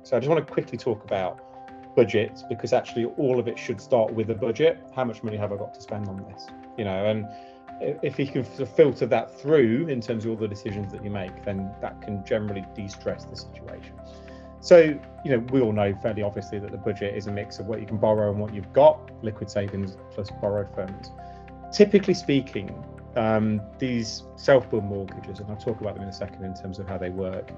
So I just want to quickly talk about budgets, because actually all of it should start with a budget. How much money have I got to spend on this? And if you can sort of filter that through in terms of all the decisions that you make, then that can generally de-stress the situation. So, we all know fairly obviously that the budget is a mix of what you can borrow and what you've got, liquid savings plus borrowed funds. Typically speaking, these self-build mortgages, and I'll talk about them in a second in terms of how they work,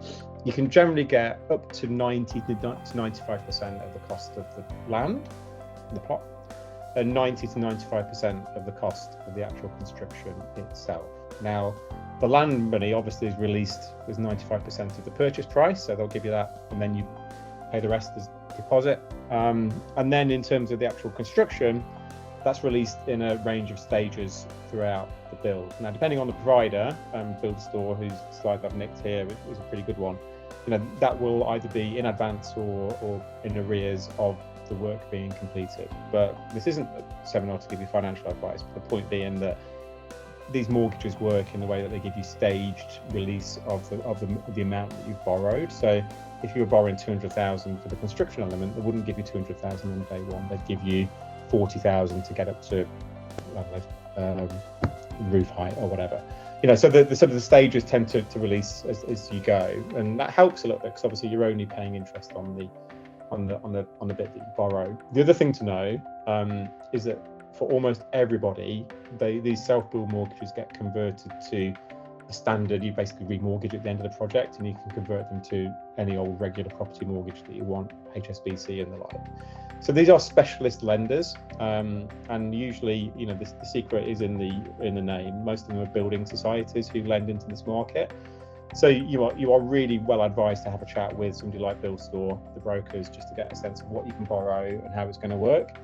you can generally get up to 90 to 95% of the cost of the land, the plot, and 90 to 95% of the cost of the actual construction itself. Now, the land money obviously is released as 95% of the purchase price, so they'll give you that, and then you pay the rest as deposit. And then in terms of the actual construction, that's released in a range of stages throughout the build. Now, depending on the provider, Buildstore, whose slide I've nicked here is a pretty good one, that will either be in advance or in arrears of the work being completed. But this isn't a seminar to give you financial advice, but the point being that these mortgages work in the way that they give you staged release of the amount that you've borrowed. So if you were borrowing 200,000 for the construction element, they wouldn't give you 200,000 on day one. They'd give you 40,000 to get up to, I don't know, roof height or whatever. So the sort of the stages tend to release as you go, and that helps a little bit because obviously you're only paying interest on the bit that you borrow. The other thing to know is that for almost everybody, these self-build mortgages get converted to a standard. You basically remortgage at the end of the project, and you can convert them to any old regular property mortgage that you want, HSBC and the like. So these are specialist lenders, and usually, the secret is in the name. Most of them are building societies who lend into this market. So you are really well advised to have a chat with somebody like Buildstore, the brokers, just to get a sense of what you can borrow and how it's going to work.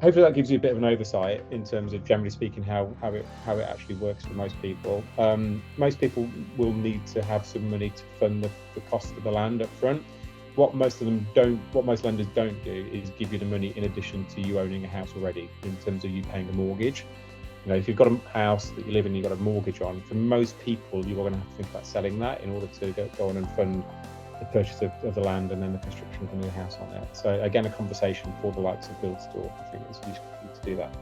Hopefully that gives you a bit of an oversight in terms of, generally speaking, how it actually works for most people. Most people will need to have some money to fund the cost of the land up front. What most lenders don't do is give you the money in addition to you owning a house already, in terms of you paying a mortgage. If you've got a house that you live in, you've got a mortgage on, for most people, you're going to have to think about selling that in order to go on and fund the purchase of the land and then the construction of the new house on it. So again, a conversation for the likes of Buildstore. I think it's useful to do that.